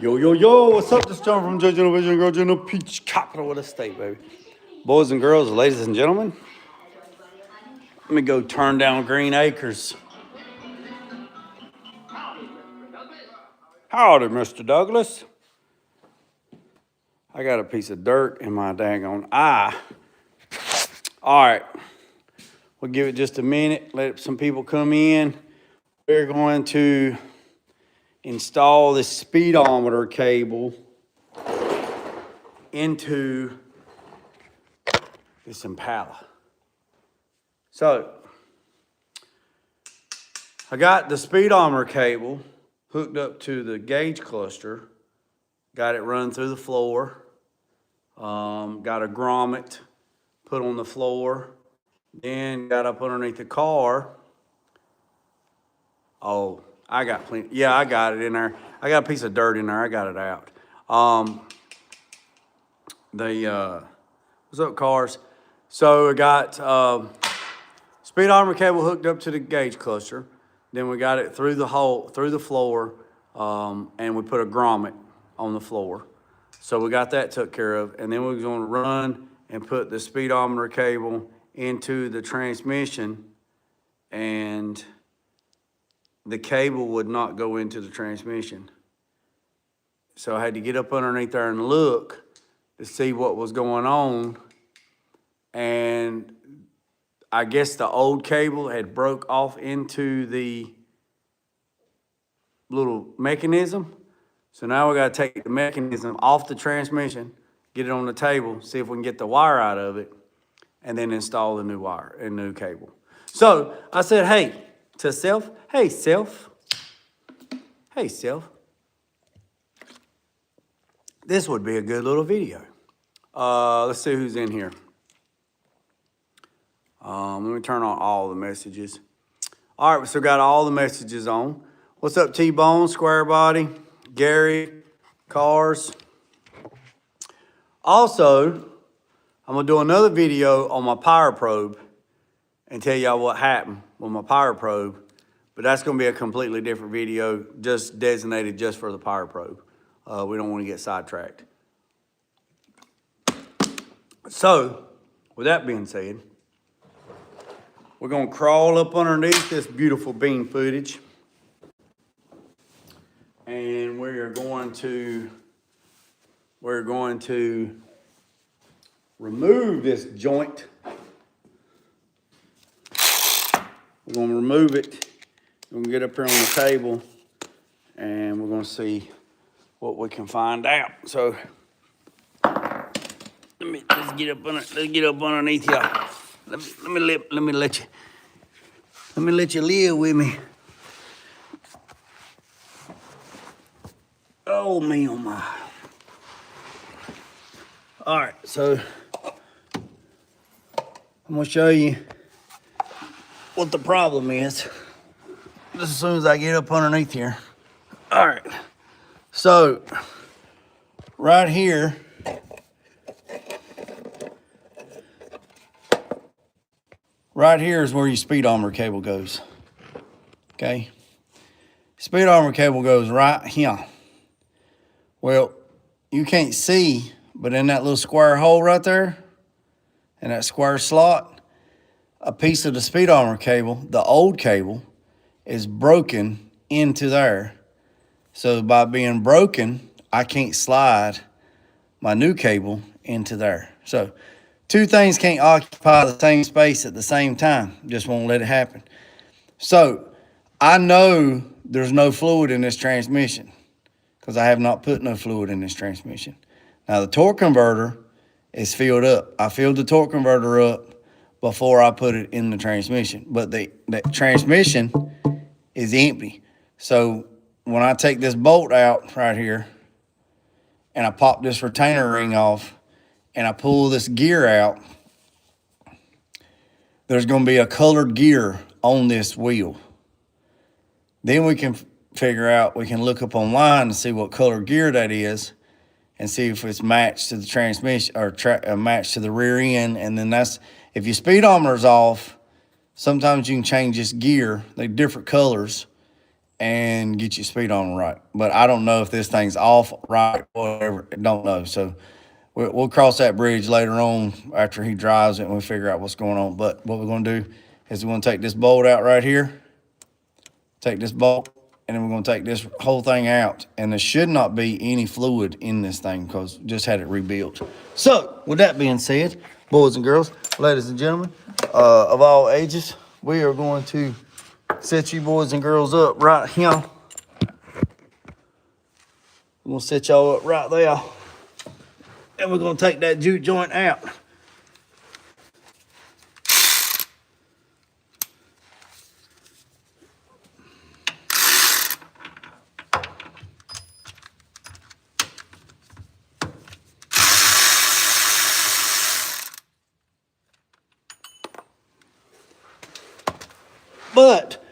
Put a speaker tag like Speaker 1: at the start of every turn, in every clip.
Speaker 1: Yo, yo, yo, what's up? This is John from Judge Vision, Girl General Peach, capital of the state, baby. Boys and girls, ladies and gentlemen, let me go turn down Green Acres. Howdy, Mr. Douglas. I got a piece of dirt in my daggone eye. All right, we'll give it just a minute, let some people come in. We're going to install this speedometer cable into this Impala. So, I got the speedometer cable hooked up to the gauge cluster, got it run through the floor, got a grommet put on the floor, then got up underneath the car. Oh, I got plenty. Yeah, I got it in there. I got a piece of dirt in there. I got it out. What's up, cars? So I got speedometer cable hooked up to the gauge cluster. Then we got it through the hole, through the floor, and we put a grommet on the floor. So we got that took care of. And then we was going to run and put the speedometer cable into the transmission, and the cable would not go into the transmission. So I had to get up underneath there and look to see what was going on. And I guess the old cable had broke off into the little mechanism. So now we gotta take the mechanism off the transmission, get it on the table, see if we can get the wire out of it, and then install the new wire and new cable. So I said, hey, to self, hey, self, this would be a good little video. Let's see who's in here. Let me turn on all the messages. All right, so got all the messages on. What's up, T-Bone, Square Body, Gary, Cars. Also, I'm gonna do another video on my power probe and tell y'all what happened with my power probe, but that's gonna be a completely different video, just designated just for the power probe. We don't wanna get sidetracked. So, with that being said, we're gonna crawl up underneath this beautiful bean footage, and we're going to remove this joint. We're gonna remove it. We're gonna get up here on the table, and we're gonna see what we can find out. So let's get up underneath y'all. Let me let you live with me. Oh me, oh my. All right, so I'm gonna show you what the problem is just as soon as I get up underneath here. All right, so right here, is where your speedometer cable goes, okay? Speedometer cable goes right here. Well, you can't see, but in that little square hole right there, in that square slot, a piece of the speedometer cable, the old cable, is broken into there. So by being broken, I can't slide my new cable into there. So two things can't occupy the same space at the same time. Just won't let it happen. So I know there's no fluid in this transmission because I have not put no fluid in this transmission. Now the torque converter is filled up. I filled the torque converter up before I put it in the transmission, but the transmission is empty. So when I take this bolt out right here and I pop this retainer ring off and I pull this gear out, there's gonna be a colored gear on this wheel. Then we can figure out, we can look up online and see what color gear that is and see if it's matched to the transmission or matched to the rear end. And then that's, if your speedometer's off, sometimes you can change this gear, they're different colors, and get your speedometer right. But I don't know if this thing's off, right, whatever. I don't know. So we'll cross that bridge later on after he drives it and we figure out what's going on. But what we're going to do is we're going to take this bolt out right here, take this bolt, and then we're going to take this whole thing out. And there should not be any fluid in this thing because we just had it rebuilt. So with that being said, boys and girls, ladies and gentlemen, of all ages, we are going to set you boys and girls up right here. I'm going to set y'all up right there. And we're going to take that juke joint out. But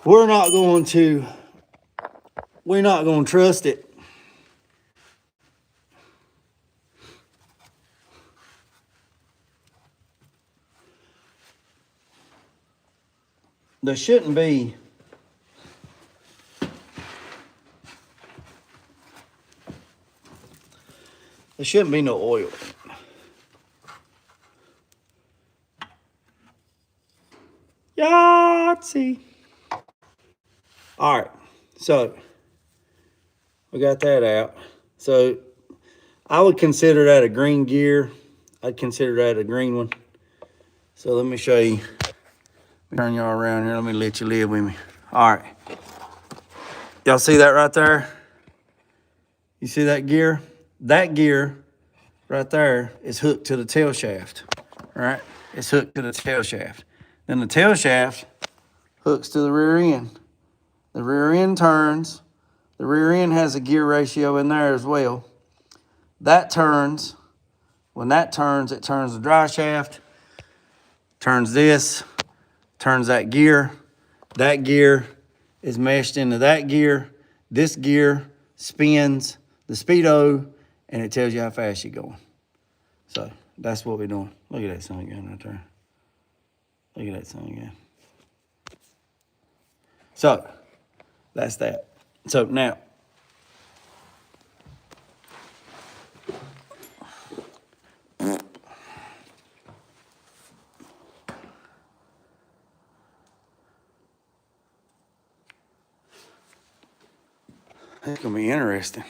Speaker 1: we're not going to trust it. There shouldn't be no oil. Yahtzee. All right, so we got that out. So I would consider that a green gear. I'd consider that a green one. So let me show you. Turn y'all around here. Let me let you live with me. All right. Y'all see that right there? You see that gear? That gear right there is hooked to the tail shaft. All right? It's hooked to the tail shaft. Then the tail shaft hooks to the rear end. The rear end turns. The rear end has a gear ratio in there as well. That turns. When that turns, it turns the dry shaft, turns this, turns that gear. That gear is meshed into that gear. This gear spins the speedo, and it tells you how fast you're going. So that's what we're doing. Look at that sun again right there. Look at that sun again. So that's that. So now, it's gonna be interesting.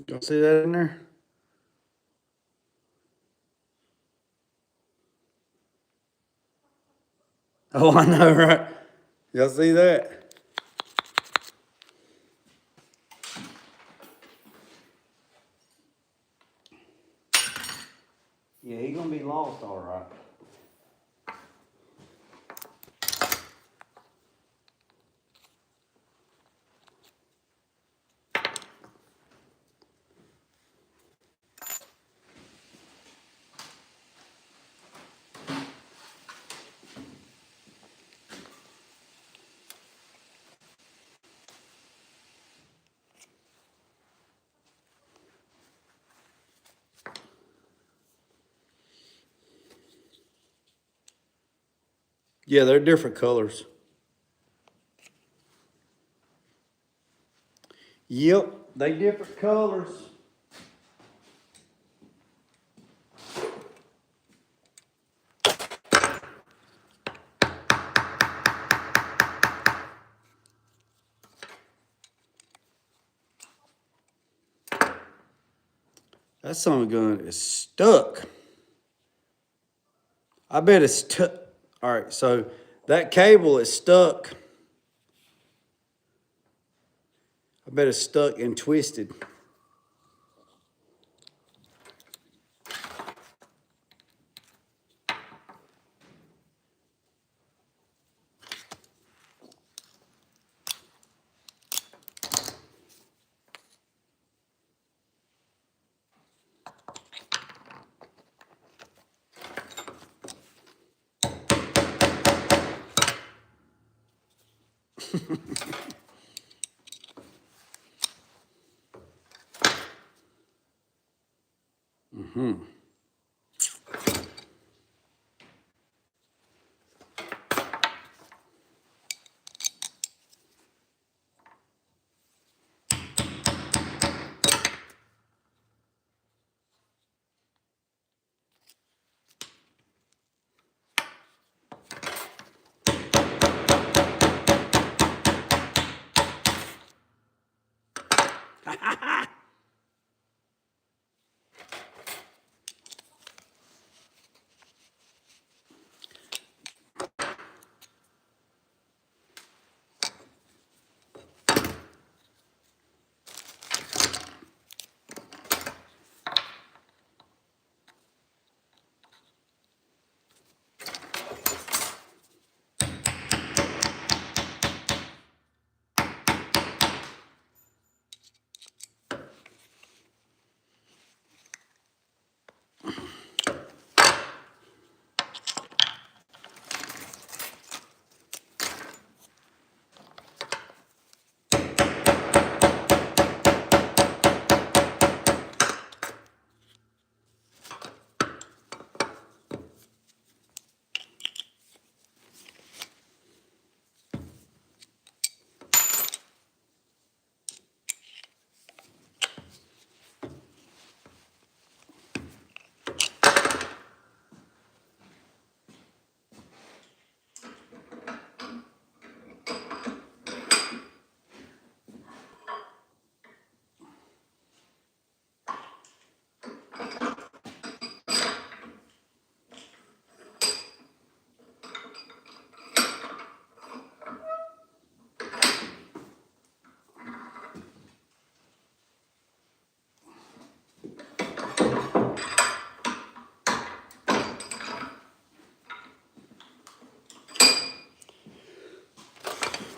Speaker 1: Y'all see that in there? Oh, I know, right? Y'all see that? Yeah, he's gonna be lost all right. Yeah, they're different colors. Yep, they different colors. That son gun is stuck. I bet it's stuck. All right, so that cable is stuck. I bet it's stuck and twisted.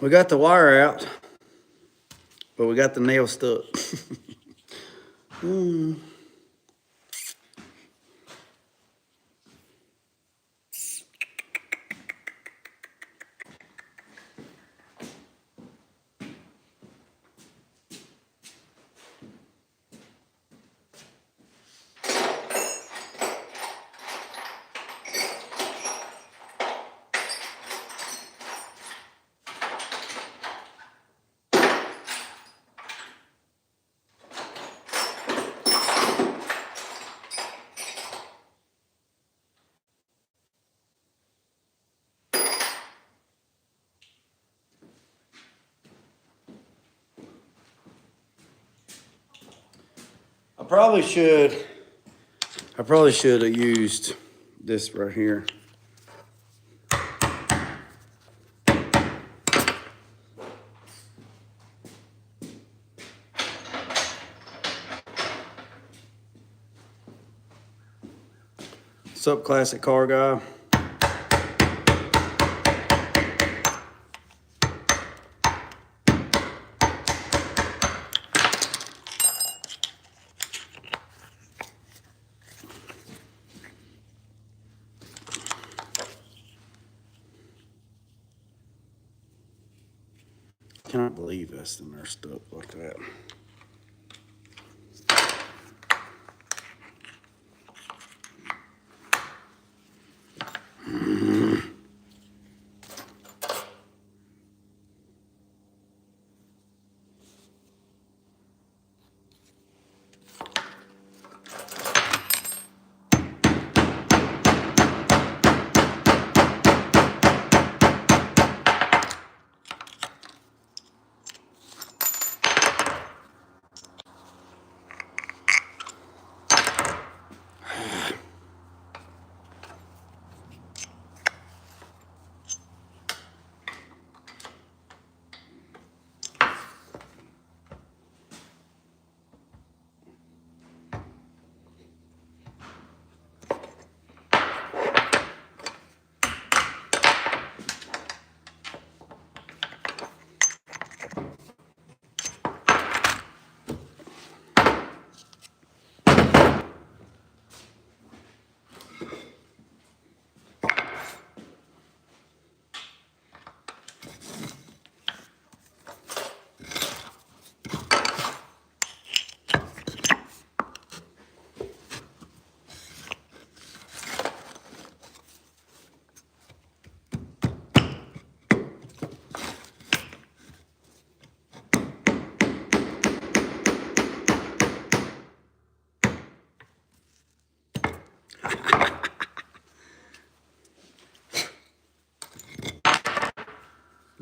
Speaker 1: We got the wire out, but we got the nail stuck. I probably should have used this right here. What's up, classic car guy? I cannot believe that's in there stuck like that.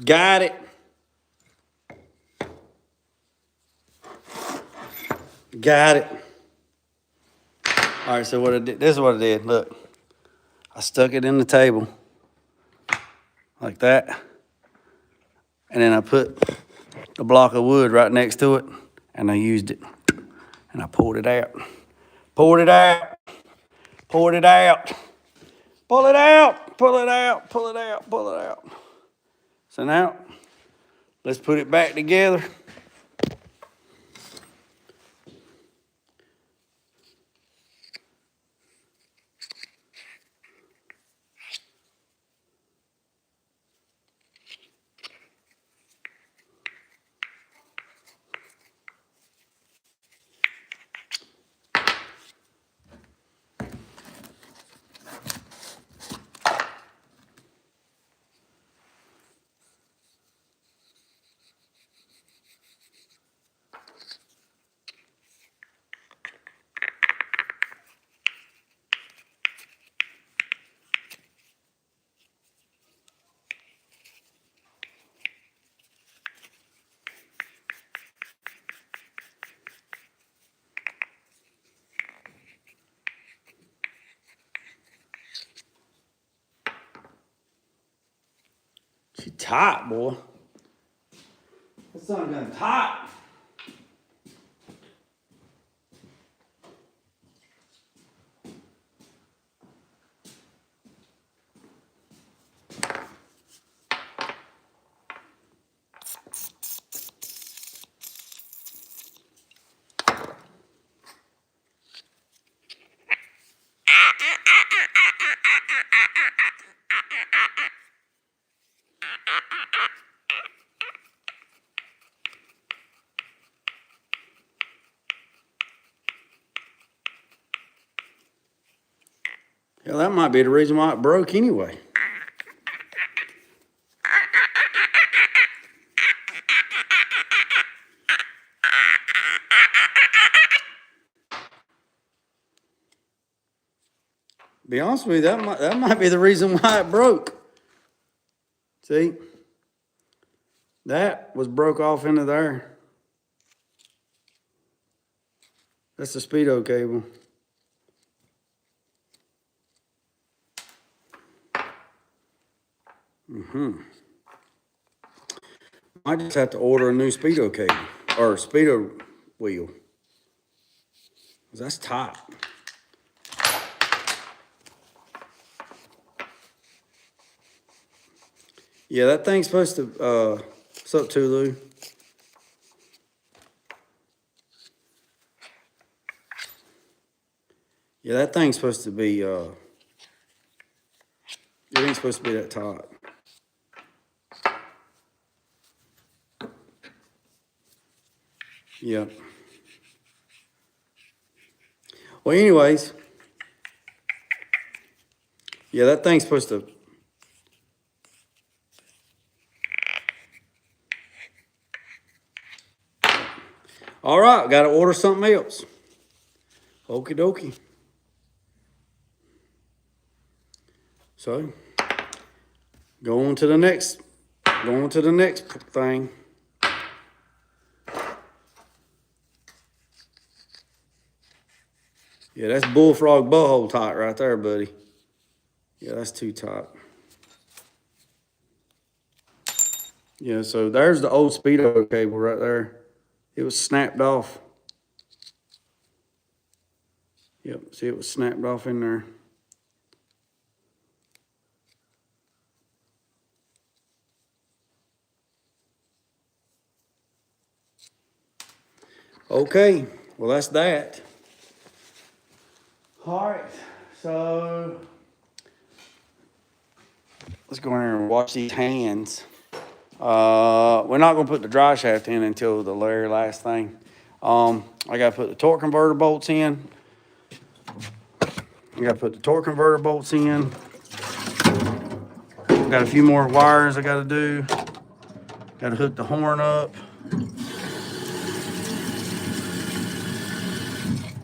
Speaker 1: Got it. Got it. All right, so what I did, this is what I did. Look, I stuck it in the table like that. And then I put the block of wood right next to it, and I used it. And I pulled it out. Pulled it out. Pulled it out. Pull it out. Pull it out. Pull it out. Pull it out. So now, let's put it back together. She tight, boy. That son gun tight. Hell, that might be the reason why it broke anyway. Be honest with you, that might be the reason why it broke. See? That was broke off into there. That's the Speedo cable. I just have to order a new Speedo cable or Speedo wheel. That's tight. Yeah, that thing's supposed to, what's up, Tulu? Yeah, that thing's supposed to be, it ain't supposed to be that tight. Yep. Well, anyways, yeah, that thing's supposed to. All right, got to order something else. Okie dokie. So, going to the next thing. Yeah, that's bullfrog butthole tight right there, buddy. Yeah, that's too tight. Yeah, so there's the old Speedo cable right there. It was snapped off. Yep, see, it was snapped off in there. Okay, well, that's that. All right, so let's go in here and wash these hands. We're not gonna put the dry shaft in until the very last thing. I gotta put the torque converter bolts in. Got a few more wires I gotta do. Gotta hook the horn up.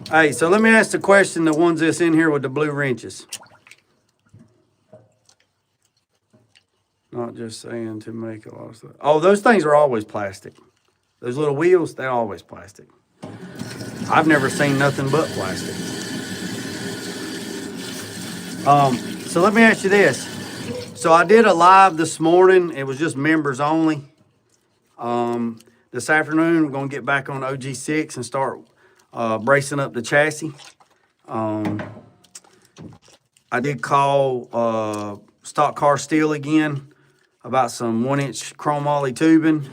Speaker 1: Hey, so let me ask the question, the ones that's in here with the blue wrenches. Not just saying to make a lot of stuff. Oh, those things are always plastic. Those little wheels, they're always plastic. I've never seen nothing but plastic. So let me ask you this. So I did a live this morning. It was just members only. This afternoon, we're going to get back on OG6 and start bracing up the chassis. I did call Stock Car Steel again about some 1-inch chrome ollie tubing.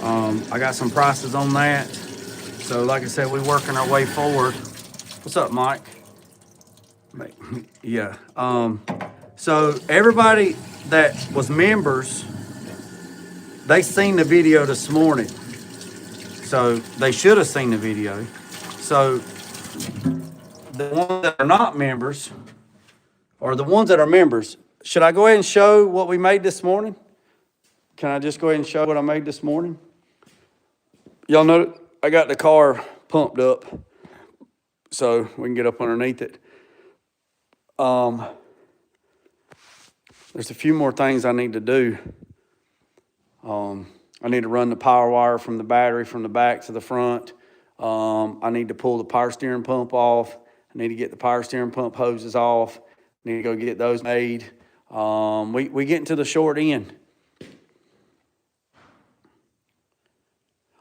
Speaker 1: I got some prices on that. So like I said, we're working our way forward. What's up, Mike? Yeah. So everybody that was members, they seen the video this morning. So they should have seen the video. So the ones that are not members, or the ones that are members, should I go ahead and show what we made this morning? Can I just go ahead and show what I made this morning? Y'all know I got the car pumped up so we can get up underneath it. There's a few more things I need to do. I need to run the power wire from the battery from the back to the front. I need to pull the power steering pump off. I need to get the power steering pump hoses off. I need to go get those made. We getting to the short end.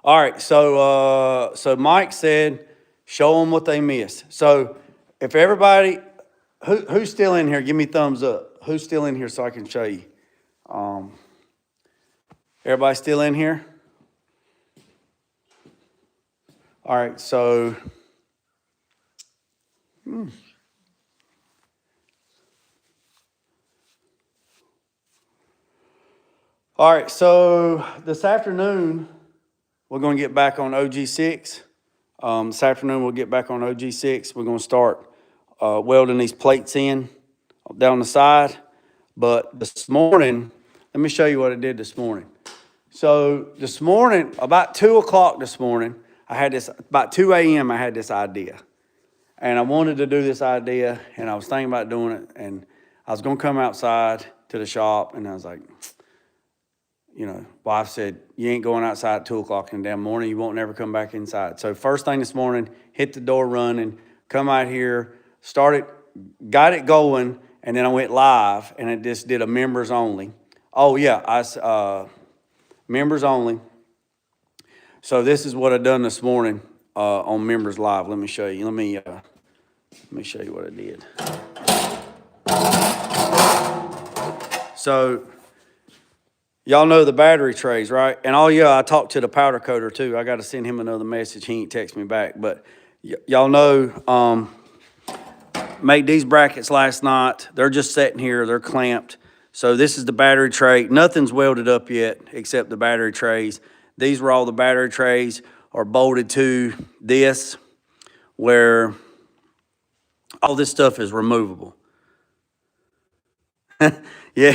Speaker 1: All right, so Mike said, show them what they missed. So if everybody, who's still in here, give me thumbs up. Who's still in here so I can show you? Everybody still in here? All right, so all right, so this afternoon, we're going to get back on OG6. This afternoon, we'll get back on OG6. We're going to start welding these plates in down the side. But this morning, let me show you what I did this morning. So this morning, about 2 o'clock this morning, I had this, about 2 a.m., I had this idea. And I wanted to do this idea, and I was thinking about doing it, and I was going to come outside to the shop, and I was like, you know, wife said, you ain't going outside at 2 o'clock in the damn morning. You won't never come back inside. So first thing this morning, hit the door running, come out here, started, got it going, and then I went live, and it just did a members only. Oh, yeah, members only. So this is what I done this morning on members live. Let me show you. Let me show you what I did. So y'all know the battery trays, right? And oh yeah, I talked to the powder coater too. I got to send him another message. He ain't text me back, but y'all know, made these brackets last night. They're just sitting here. They're clamped. So this is the battery tray. Nothing's welded up yet except the battery trays. These were all the battery trays are bolted to this, where all this stuff is removable. Yeah.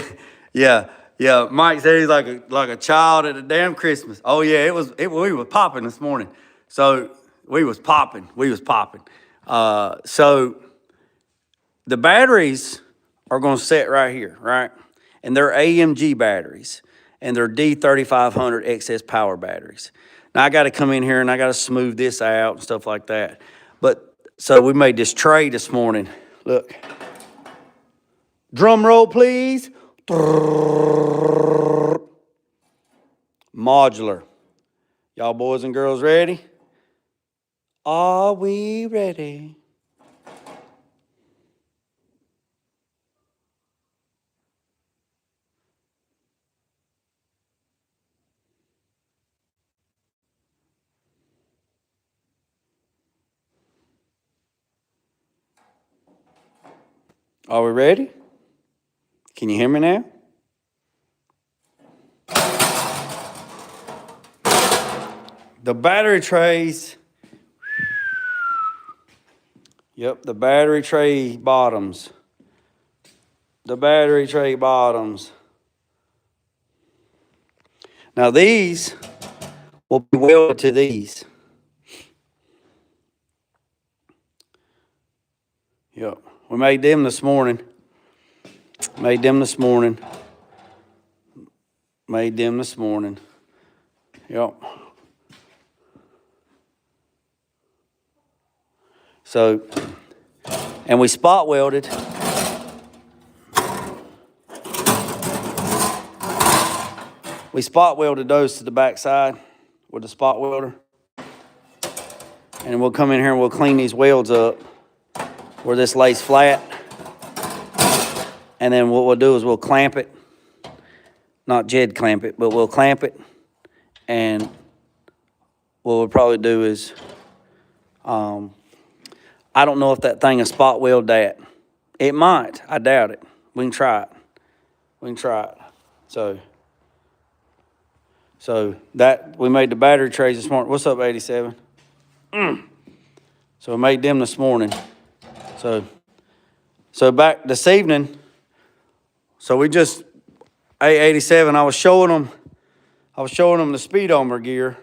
Speaker 1: Mike said he's like a child at a damn Christmas. Oh yeah, we was popping this morning. So we was popping. So the batteries are going to sit right here, right? And they're AMG batteries, and they're D3500 excess power batteries. Now I got to come in here and I got to smooth this out and stuff like that. But so we made this tray this morning. Look. Drum roll, please. Modular. Y'all boys and girls ready? Are we ready? Are we ready? Can you hear me now? The battery trays. Yep, the battery tray bottoms. The battery tray bottoms. Now these will be welded to these. Yep, we made them this morning. Made them this morning. Yep. So, and we spot welded. We spot welded those to the back side with the spot welder. And we'll come in here and we'll clean these welds up where this lays flat. And then what we'll do is we'll clamp it. Not Jed clamp it, but we'll clamp it. And what we'll probably do is, I don't know if that thing will spot weld that. It might. I doubt it. We can try it. We can try it. So that, we made the battery trays this morning. What's up, 87? So we made them this morning. So back this evening, so we just, A87, I was showing them the speedometer gear.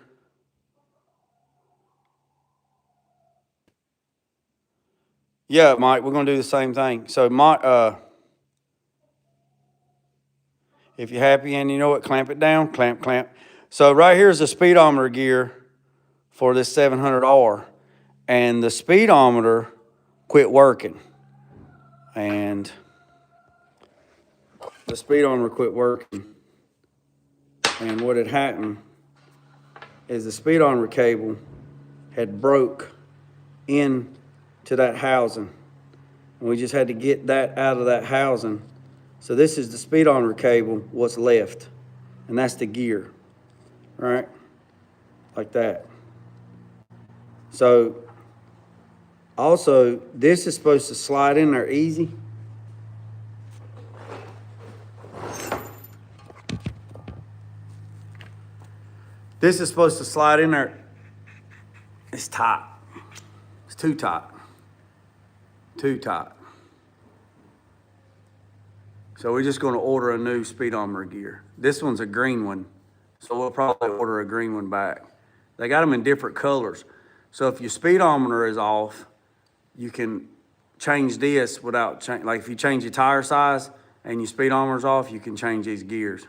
Speaker 1: Yeah, Mike, we're gonna do the same thing. So if you're happy and you know it, clamp it down, clamp. So right here is the speedometer gear for this 700R, and the speedometer quit working. And the speedometer quit working. And what had happened is the speedometer cable had broke into that housing. And we just had to get that out of that housing. So this is the speedometer cable, what's left. And that's the gear, right? Like that. So also, this is supposed to slide in there easy. This is supposed to slide in there. It's tight. It's too tight. Too tight. So we're just going to order a new speedometer gear. This one's a green one, so we'll probably order a green one back. They got them in different colors. So if your speedometer is off, you can change this without, like if you change your tire size and your speedometer's off, you can change these gears.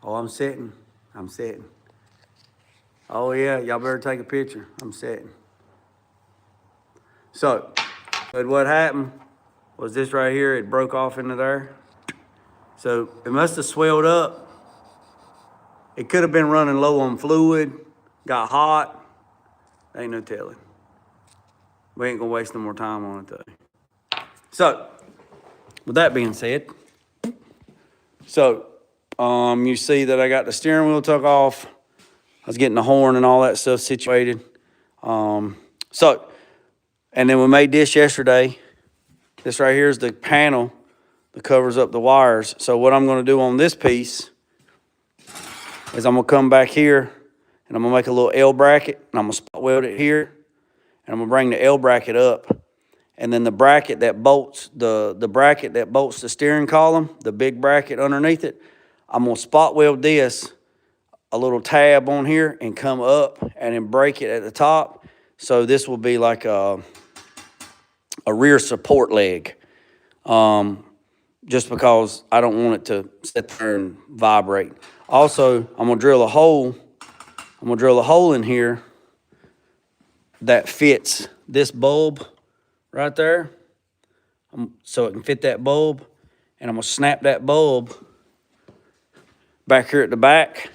Speaker 1: Oh, I'm sitting. Oh yeah, y'all better take a picture. I'm sitting. So, but what happened was this right here, it broke off into there. So it must have swelled up. It could have been running low on fluid, got hot. Ain't no telling. We ain't gonna waste no more time on it though. So, with that being said, you see that I got the steering wheel took off. I was getting the horn and all that stuff situated. And then we made this yesterday. This right here is the panel that covers up the wires. So what I'm gonna do on this piece is I'm gonna come back here and I'm gonna make a little L bracket and I'm gonna spot weld it here. And I'm gonna bring the L bracket up. And then the bracket that bolts, the bracket that bolts the steering column, the big bracket underneath it, I'm gonna spot weld this, a little tab on here, and come up and then break it at the top. So this will be like a rear support leg. Just because I don't want it to sit there and vibrate. Also, I'm gonna drill a hole in here that fits this bulb right there. So it can fit that bulb. And I'm gonna snap that bulb back here at the back.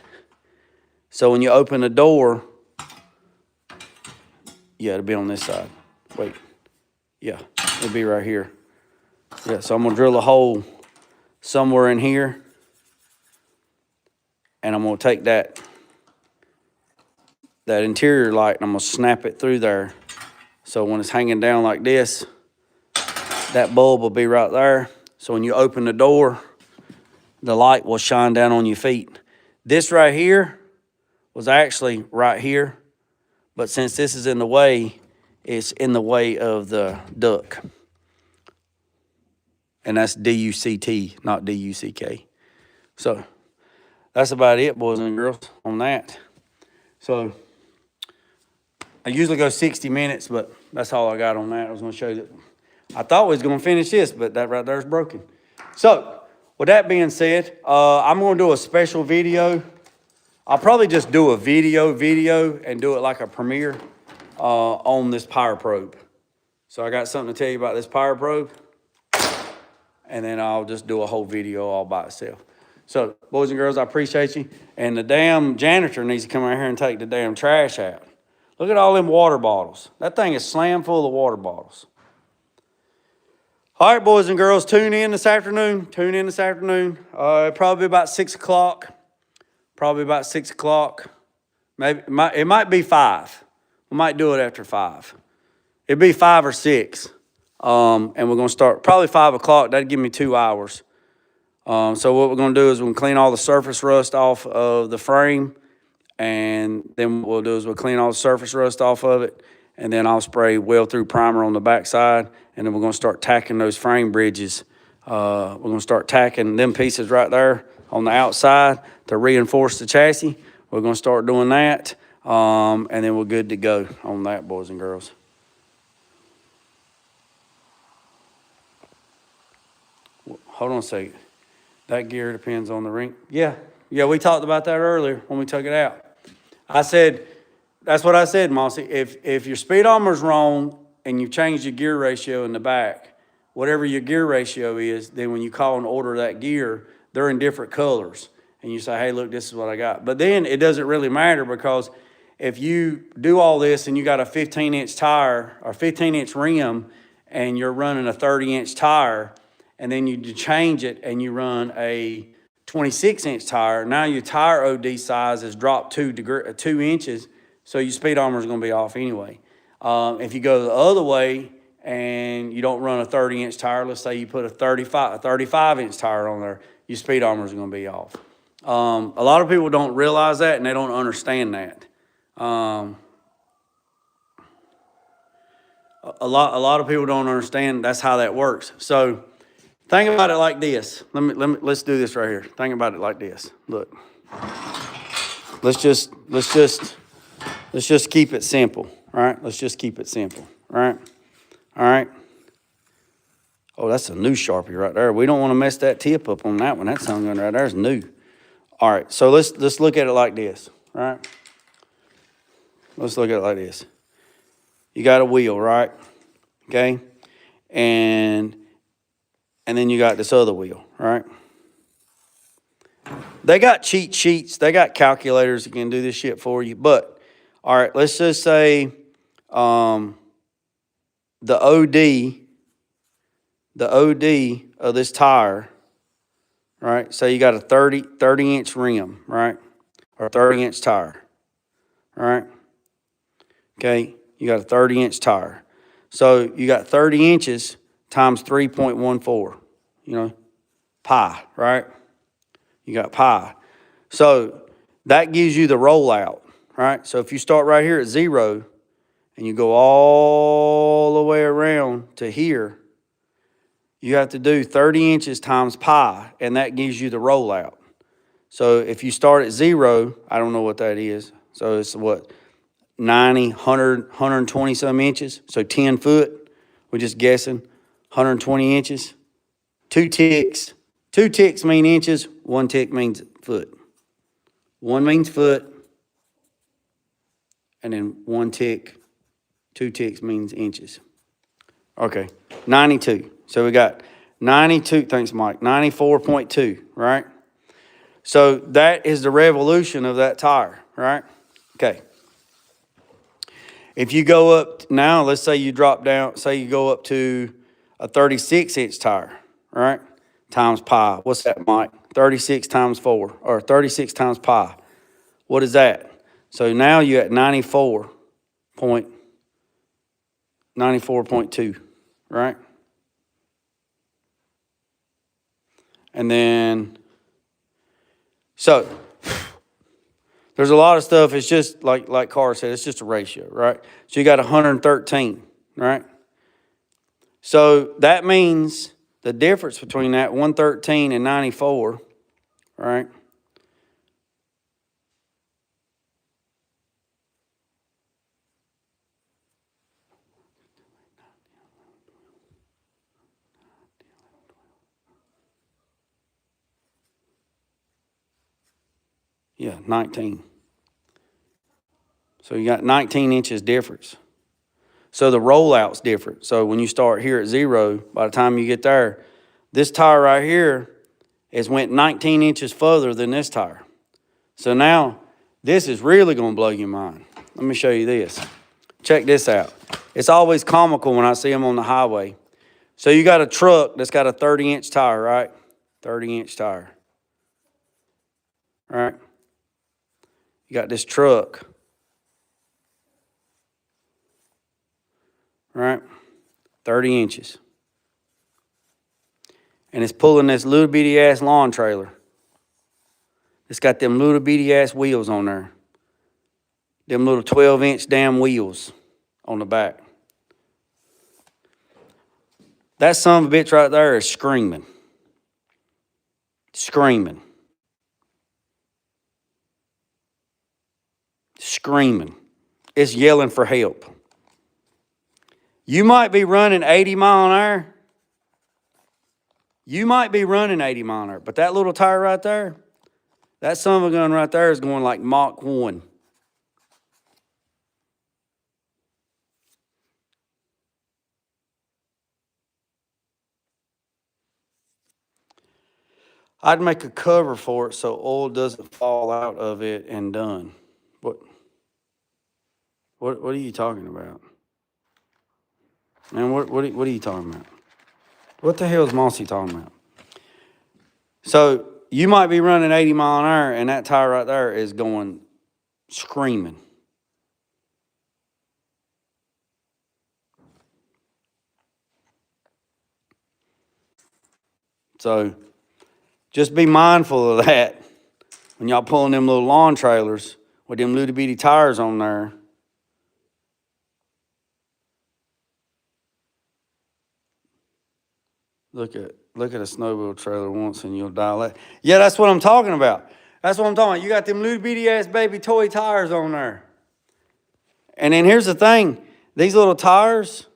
Speaker 1: So when you open the door, yeah, it'll be on this side. Wait, yeah, it'll be right here. Yeah, so I'm gonna drill a hole somewhere in here. And I'm gonna take that interior light and I'm gonna snap it through there. So when it's hanging down like this, that bulb will be right there. So when you open the door, the light will shine down on your feet. This right here was actually right here, but since this is in the way, it's in the way of the duct. And that's D-U-C-T, not D-U-C-K. So that's about it, boys and girls, on that. So I usually go 60 minutes, but that's all I got on that. I was gonna show you that. I thought we was gonna finish this, but that right there is broken. So with that being said, I'm going to do a special video. I'll probably just do a video and do it like a premiere on this power probe. So I got something to tell you about this power probe, and then I'll just do a whole video all by itself. So, boys and girls, I appreciate you. And the damn janitor needs to come out here and take the damn trash out. Look at all them water bottles. That thing is slammed full of water bottles. All right, boys and girls, tune in this afternoon. Probably about 6 o'clock. Maybe it might be 5. We might do it after 5. It'd be 5 or 6. And we're going to start probably 5 o'clock. That'd give me 2 hours. So what we're going to do is we're going to clean all the surface rust off of the frame. And then what we'll do is we'll clean all the surface rust off of it. And then I'll spray well-through primer on the backside. And then we're going to start tacking those frame bridges. We're going to start tacking them pieces right there on the outside to reinforce the chassis. We're going to start doing that. And then we're good to go on that, boys and girls. Hold on a second. That gear depends on the ring. Yeah, we talked about that earlier when we took it out. I said, that's what I said, Mossy. If your speed armor's wrong and you changed your gear ratio in the back, whatever your gear ratio is, then when you call and order that gear, they're in different colors. And you say, hey, look, this is what I got. But then it doesn't really matter, because if you do all this and you got a 15-inch tire or 15-inch rim and you're running a 30-inch tire, and then you change it and you run a 26-inch tire, now your tire OD size has dropped 2 inches, so your speed armor is going to be off anyway. If you go the other way and you don't run a 30-inch tire, let's say you put a 35-inch tire on there, your speed armor is going to be off. A lot of people don't realize that, and they don't understand that. A lot of people don't understand that's how that works. So think about it like this. Let's do this right here. Think about it like this. Look, let's just keep it simple, right? Let's just keep it simple, right? All right. Oh, that's a new Sharpie right there. We don't want to mess that tip up on that one. That sound good right there is new. All right, so let's look at it like this, right? Let's look at it like this. You got a wheel, right? Okay, and then you got this other wheel, right? They got cheat sheets. They got calculators that can do this shit for you. But, all right, let's just say the OD of this tire, right? So you got a 30-inch rim, right? Or 30-inch tire, right? Okay, you got a 30-inch tire. So you got 30 inches times 3.14, pi, right? You got pi. So that gives you the rollout, right? So if you start right here at 0 and you go all the way around to here, you have to do 30 inches times pi, and that gives you the rollout. So if you start at 0, I don't know what that is. So it's what, 90, 100, 120 some inches. So 10 foot, we're just guessing, 120 inches. 2 ticks. 2 ticks mean inches, 1 tick means foot. 1 means foot, and then 1 tick, 2 ticks means inches. Okay, 92. So we got 92, thanks Mike, 94.2, right? So that is the revolution of that tire, right? Okay. If you go up, now let's say you drop down, say you go up to a 36-inch tire, right? Times pi. What's that, Mike? 36 times 4, or 36 times pi. What is that? So now you're at 94.2, right? And then, so there's a lot of stuff. It's just like Carr said, it's just a ratio, right? So you got 113, right? So that means the difference between that 113 and 94, right? Yeah, 19. So you got 19 inches difference. So the rollout's different. So when you start here at 0, by the time you get there, this tire right here has went 19 inches further than this tire. So now this is really going to blow your mind. Let me show you this. Check this out. It's always comical when I see them on the highway. So you got a truck that's got a 30-inch tire, right? 30-inch tire. All right? You got this truck. Right? 30 inches. And it's pulling this little bitty ass lawn trailer. It's got them little bitty ass wheels on there. Them little 12-inch damn wheels on the back. That son of a bitch right there is screaming. Screaming. Screaming. It's yelling for help. You might be running 80 mile an hour. You might be running 80 mile an hour, but that little tire right there, that son of a gun right there is going like Mach 1. I'd make a cover for it so oil doesn't fall out of it and done. What are you talking about? Man, what are you talking about? What the hell is Mossy talking about? So you might be running 80 mile an hour and that tire right there is going screaming. So just be mindful of that when y'all pulling them little lawn trailers with them little bitty tires on there. Look at a snowmobile trailer once and you'll die. Yeah, that's what I'm talking about. That's what I'm talking about. You got them little bitty ass baby toy tires on there. And then here's the thing. These little tires,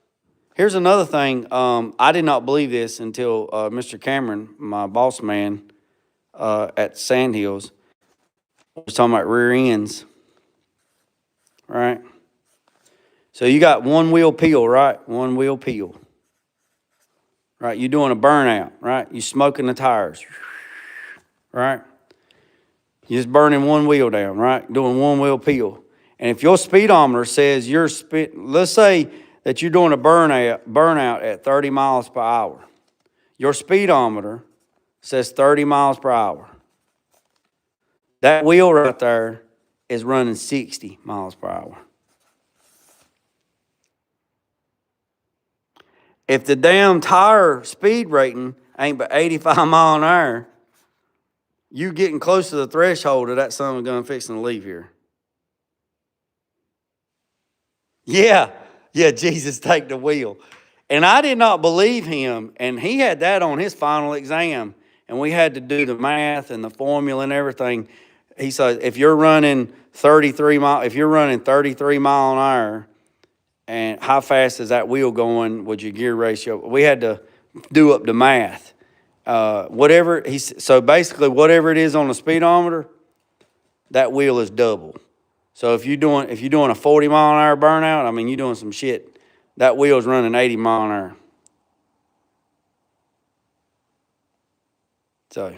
Speaker 1: here's another thing. I did not believe this until Mr. Cameron, my boss man at Sandhills, was talking about rear ends. Right? So you got one wheel peel, right? One wheel peel. Right? You're doing a burnout, right? You're smoking the tires. Right? You're just burning one wheel down, right? Doing one wheel peel. And if your speedometer says let's say that you're doing a burnout at 30 miles per hour. Your speedometer says 30 miles per hour. That wheel right there is running 60 miles per hour. If the damn tire speed rating ain't but 85 mile an hour, you getting close to the threshold of that son of a gun fixing to leave here. Yeah, Jesus, take the wheel. And I did not believe him, and he had that on his final exam, and we had to do the math and the formula and everything. He said, if you're running 33 mile an hour, and how fast is that wheel going with your gear ratio? We had to do up the math. So basically whatever it is on the speedometer, that wheel is double. So if you're doing a 40 mile an hour burnout, I mean, you're doing some shit. That wheel's running 80 mile an hour. So,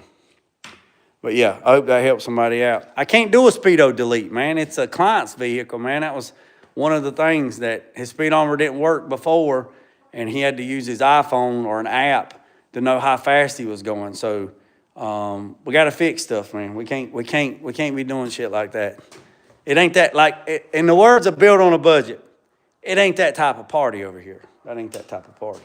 Speaker 1: but yeah, I hope that helps somebody out. I can't do a Speedo delete, man. It's a client's vehicle, man. That was one of the things that his speedometer didn't work before, and he had to use his iPhone or an app to know how fast he was going. So we got to fix stuff, man. We can't be doing shit like that. It ain't that, like, in the words of Built on a Budget, it ain't that type of party over here. That ain't that type of party.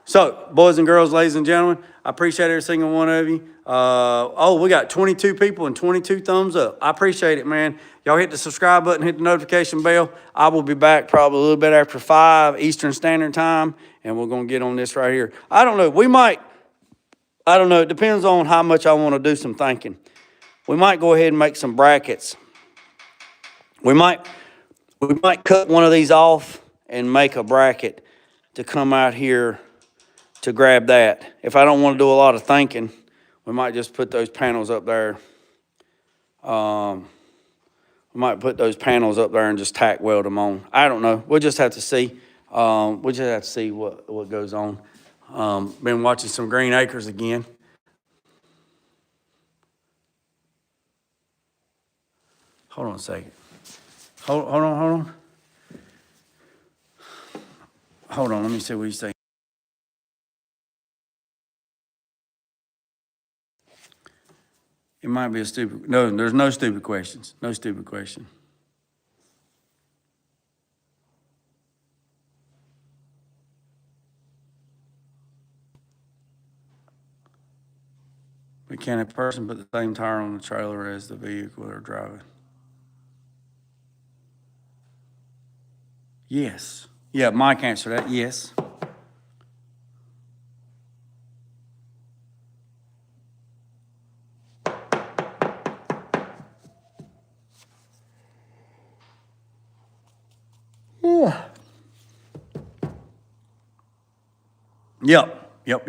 Speaker 1: So, boys and girls, ladies and gentlemen, I appreciate every single one of you. We got 22 people and 22 thumbs up. I appreciate it, man. Y'all hit the subscribe button, hit the notification bell. I will be back probably a little bit after 5 Eastern Standard Time, and we're going to get on this right here. I don't know. It depends on how much I want to do some thinking. We might go ahead and make some brackets. We might cut one of these off and make a bracket to come out here to grab that. If I don't want to do a lot of thinking, we might just put those panels up there We might put those panels up there and just tack weld them on. I don't know. We'll just have to see. We'll just have to see what goes on. Been watching some Green Acres again. Hold on a second. Hold on. Hold on, let me see what you say. It might be a stupid, no, there's no stupid questions. No stupid question. But can a person put the same tire on the trailer as the vehicle they're driving? Yes. Yeah, Mike answered that, yes. Yeah. Yep.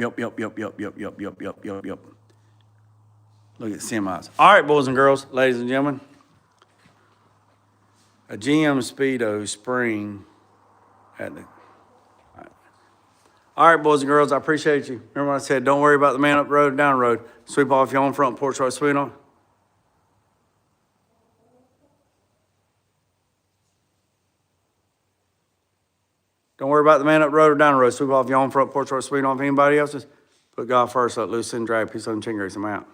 Speaker 1: Look at semis. All right, boys and girls, ladies and gentlemen. A GM Speedo spring at the. All right, boys and girls, I appreciate you. Remember what I said, don't worry about the man up the road and down the road. Sweep off your own front porch right sweet on. Don't worry about the man up the road or down the road. Sweep off your own front porch right sweet on. If anybody else's, put God first, let loose and drag, peace, love, and chin grace. I'm out.